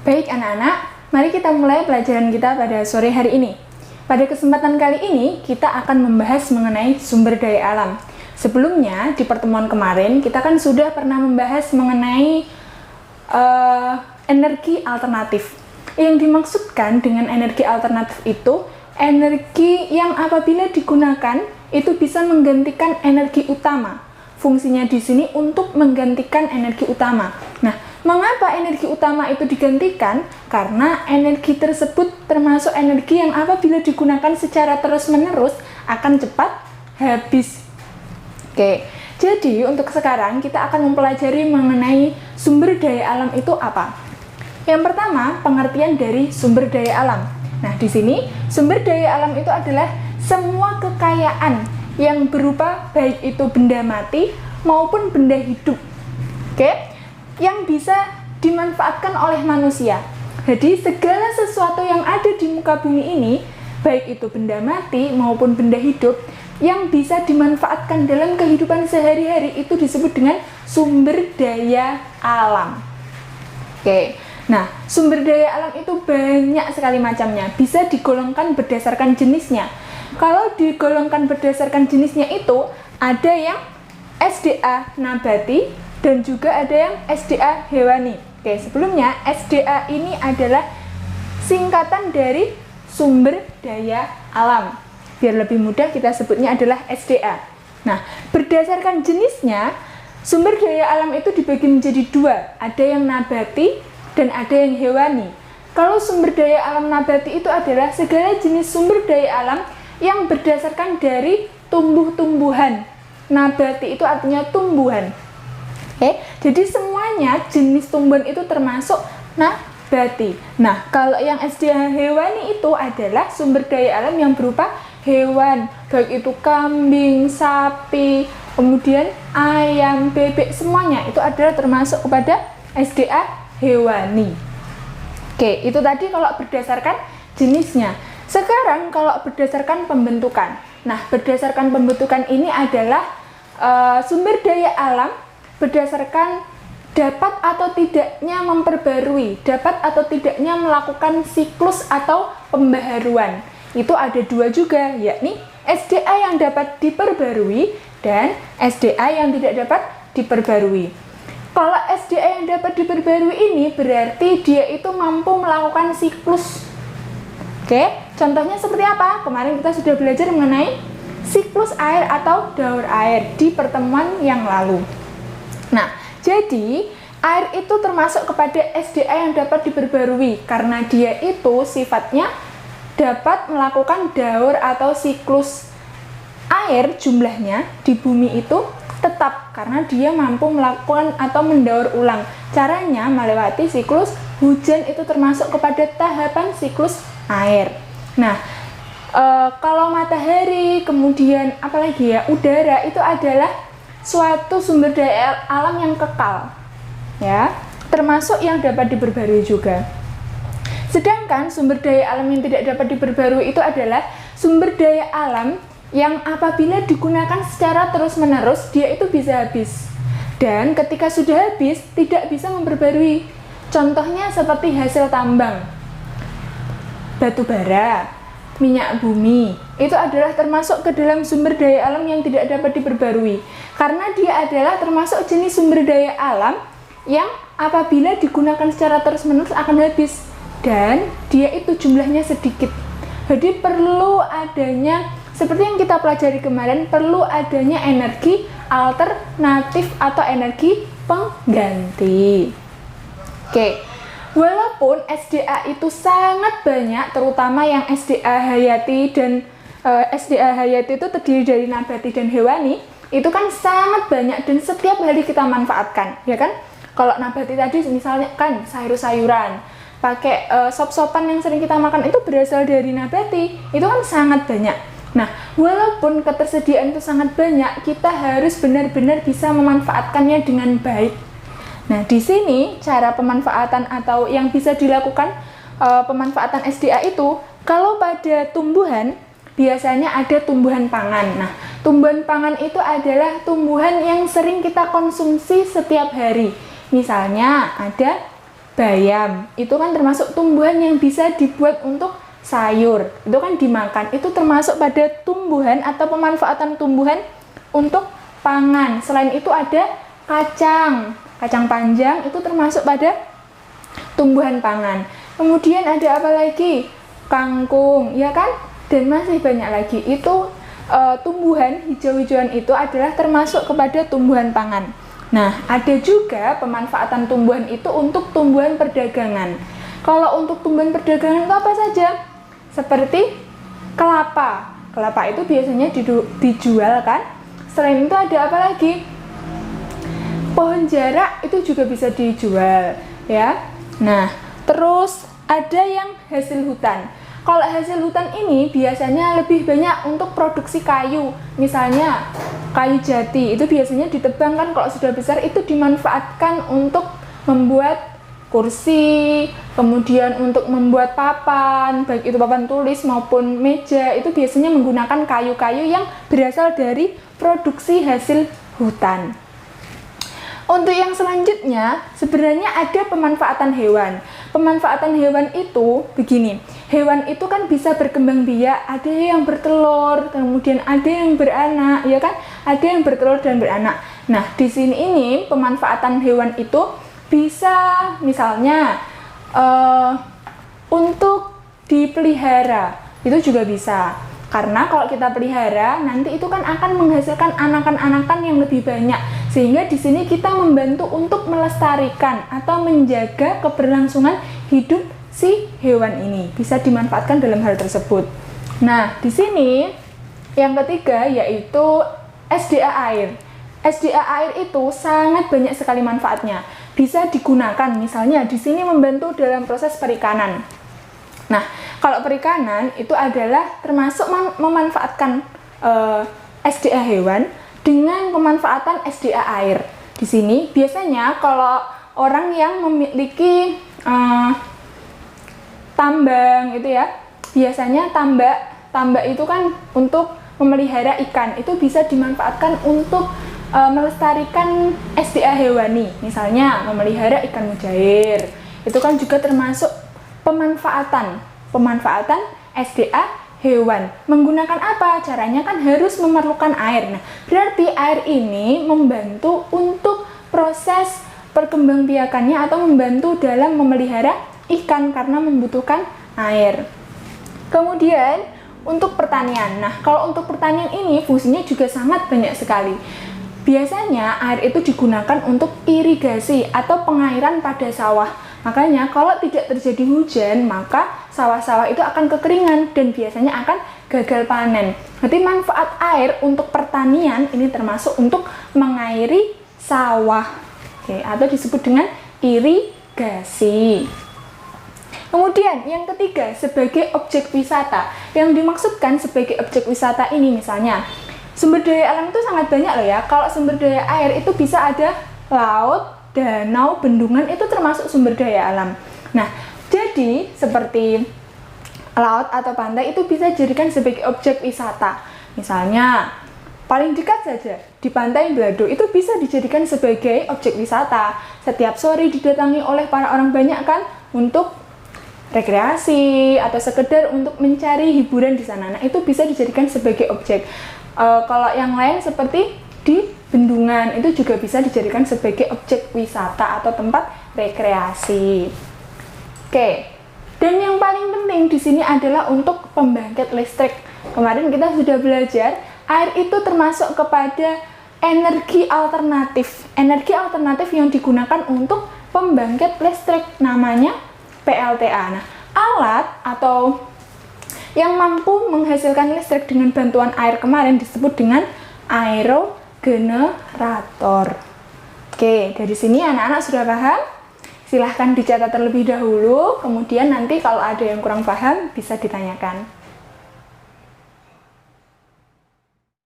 Baik anak-anak, mari kita mulai pelajaran kita pada sore hari ini. Pada kesempatan kali ini, kita akan membahas mengenai sumber daya alam. Sebelumnya, di pertemuan kemarin, kita kan sudah pernah membahas mengenai energi alternatif. Yang dimaksudkan dengan energi alternatif itu, energi yang apabila digunakan, itu bisa menggantikan energi utama. Fungsinya di sini untuk menggantikan energi utama. Nah, mengapa energi utama itu digantikan? Karena energi tersebut termasuk energi yang apabila digunakan secara terus-menerus akan cepat habis. Oke, jadi untuk sekarang kita akan mempelajari mengenai sumber daya alam itu apa. Yang pertama, pengertian dari sumber daya alam. Nah, di sini sumber daya alam itu adalah semua kekayaan yang berupa baik itu benda mati maupun benda hidup. Oke? Yang bisa dimanfaatkan oleh manusia. Jadi segala sesuatu yang ada di muka bumi ini, baik itu benda mati maupun benda hidup, yang bisa dimanfaatkan dalam kehidupan sehari-hari itu disebut dengan sumber daya alam. Oke, nah sumber daya alam itu banyak sekali macamnya, bisa digolongkan berdasarkan jenisnya. Kalau digolongkan berdasarkan jenisnya itu, ada yang SDA nabati, dan juga ada yang SDA hewani. Oke, sebelumnya SDA ini adalah singkatan dari sumber daya alam. Biar lebih mudah kita sebutnya adalah SDA. Nah, berdasarkan jenisnya, sumber daya alam itu dibagi menjadi dua. Ada yang nabati dan ada yang hewani. Kalau sumber daya alam nabati itu adalah segala jenis sumber daya alam yang berdasarkan dari tumbuh-tumbuhan. Nabati itu artinya tumbuhan. Oke, jadi semuanya jenis tumbuhan itu termasuk nabati. Nah, kalau yang SDA hewani itu adalah sumber daya alam yang berupa hewan, baik itu kambing, sapi, kemudian ayam, bebek, semuanya itu adalah termasuk kepada SDA hewani. Oke, itu tadi kalau berdasarkan jenisnya. Sekarang kalau berdasarkan pembentukan. Nah, berdasarkan pembentukan ini adalah sumber daya alam berdasarkan dapat atau tidaknya memperbarui, dapat atau tidaknya melakukan siklus atau pembaharuan. Itu ada dua juga, yakni SDA yang dapat diperbarui dan SDA yang tidak dapat diperbarui. Kalau SDA yang dapat diperbarui ini berarti dia itu mampu melakukan siklus. Oke, contohnya seperti apa? Kemarin kita sudah belajar mengenai siklus air atau daur air di pertemuan yang lalu. Nah, jadi air itu termasuk kepada SDA yang dapat diperbarui karena dia itu sifatnya dapat melakukan daur atau siklus air jumlahnya di bumi itu tetap karena dia mampu melakukan atau mendaur ulang. Caranya melewati siklus hujan itu termasuk kepada tahapan siklus air. Nah, kalau matahari, kemudian apalagi ya, udara itu adalah suatu sumber daya alam yang kekal, ya, termasuk yang dapat diperbarui juga. Sedangkan sumber daya alam yang tidak dapat diperbarui itu adalah sumber daya alam yang apabila digunakan secara terus-menerus dia itu bisa habis. Dan ketika sudah habis tidak bisa memperbarui. Contohnya seperti hasil tambang, batu bara, minyak bumi, itu adalah termasuk ke dalam sumber daya alam yang tidak dapat diperbarui. Karena dia adalah termasuk jenis sumber daya alam yang apabila digunakan secara terus-menerus akan habis. Dan dia itu jumlahnya sedikit. Jadi perlu adanya, seperti yang kita pelajari kemarin, perlu adanya energi alternatif atau energi pengganti. Oke, walaupun SDA itu sangat banyak, terutama yang SDA hayati dan SDA hayati itu terdiri dari nabati dan hewani, itu kan sangat banyak dan setiap hari kita manfaatkan, ya kan? Kalau nabati tadi misalnya kan sayur-sayuran, pakai sop-sopan yang sering kita makan itu berasal dari nabati, itu kan sangat banyak. Nah, walaupun ketersediaan itu sangat banyak, kita harus benar-benar bisa memanfaatkannya dengan baik. Nah, di sini cara pemanfaatan atau yang bisa dilakukan pemanfaatan SDA itu, kalau pada tumbuhan biasanya ada tumbuhan pangan. Nah, tumbuhan pangan itu adalah tumbuhan yang sering kita konsumsi setiap hari. Misalnya ada bayam, itu kan termasuk tumbuhan yang bisa dibuat untuk sayur, itu kan dimakan, itu termasuk pada tumbuhan atau pemanfaatan tumbuhan untuk pangan. Selain itu ada kacang panjang, itu termasuk pada tumbuhan pangan. Kemudian ada apa lagi? Kangkung, ya kan? Dan masih banyak lagi. Itu tumbuhan hijau-hijauan itu adalah termasuk kepada tumbuhan pangan. Nah, ada juga pemanfaatan tumbuhan itu untuk tumbuhan perdagangan. Kalau untuk tumbuhan perdagangan itu apa saja? Seperti kelapa. Kelapa itu biasanya dijual kan? Selain itu ada apa lagi? Pohon jarak itu juga bisa dijual, ya. Nah, terus ada yang hasil hutan. Kalau hasil hutan ini biasanya lebih banyak untuk produksi kayu. Misalnya kayu jati itu biasanya ditebang kan, kalau sudah besar itu dimanfaatkan untuk membuat kursi, kemudian untuk membuat papan, baik itu papan tulis maupun meja, itu biasanya menggunakan kayu-kayu yang berasal dari produksi hasil hutan. Untuk yang selanjutnya, sebenarnya ada pemanfaatan hewan. Pemanfaatan hewan itu begini, hewan itu kan bisa berkembang biak, ada yang bertelur, kemudian ada yang beranak, ya kan? Ada yang bertelur dan beranak. Nah, di sini ini pemanfaatan hewan itu bisa misalnya untuk dipelihara, itu juga bisa. Karena kalau kita pelihara, nanti itu kan akan menghasilkan anakan-anakan yang lebih banyak. Sehingga di sini kita membantu untuk melestarikan atau menjaga keberlangsungan hidup si hewan ini. Bisa dimanfaatkan dalam hal tersebut. Nah, di sini yang ketiga yaitu SDA air. SDA air itu sangat banyak sekali manfaatnya. Bisa digunakan misalnya di sini membantu dalam proses perikanan. Nah, kalau perikanan itu adalah termasuk memanfaatkan SDA hewan dengan pemanfaatan SDA air. Di sini biasanya kalau orang yang memiliki tambang itu ya, biasanya tambak itu kan untuk memelihara ikan, itu bisa dimanfaatkan untuk melestarikan SDA hewani. Misalnya memelihara ikan mujair, itu kan juga termasuk pemanfaatan SDA hewan. Menggunakan apa? Caranya kan harus memerlukan air. Nah, berarti air ini membantu untuk proses perkembangbiakannya atau membantu dalam memelihara ikan karena membutuhkan air. Kemudian untuk pertanian. Nah, kalau untuk pertanian ini fungsinya juga sangat banyak sekali. Biasanya air itu digunakan untuk irigasi atau pengairan pada sawah. Makanya kalau tidak terjadi hujan, maka sawah-sawah itu akan kekeringan dan biasanya akan gagal panen. Jadi manfaat air untuk pertanian ini termasuk untuk mengairi sawah. Oke, atau disebut dengan irigasi. Kemudian yang ketiga, sebagai objek wisata. Yang dimaksudkan sebagai objek wisata ini misalnya, sumber daya alam itu sangat banyak loh ya. Kalau sumber daya air itu bisa ada laut, danau, bendungan, itu termasuk sumber daya alam. Nah, jadi seperti laut atau pantai itu bisa dijadikan sebagai objek wisata. Misalnya, paling dekat saja di Pantai Blado itu bisa dijadikan sebagai objek wisata. Setiap sore didatangi oleh para orang banyak kan untuk rekreasi atau sekedar untuk mencari hiburan di sana. Nah, itu bisa dijadikan sebagai objek. Kalau yang lain seperti di bendungan itu juga bisa dijadikan sebagai objek wisata atau tempat rekreasi. Oke. Dan yang paling penting di sini adalah untuk pembangkit listrik. Kemarin kita sudah belajar air itu termasuk kepada energi alternatif. Energi alternatif yang digunakan untuk pembangkit listrik namanya PLTA. Nah, alat atau yang mampu menghasilkan listrik dengan bantuan air kemarin disebut dengan aerogenerator. Oke, dari sini anak-anak sudah paham? Silahkan dicatat terlebih dahulu, kemudian nanti kalau ada yang kurang paham bisa ditanyakan.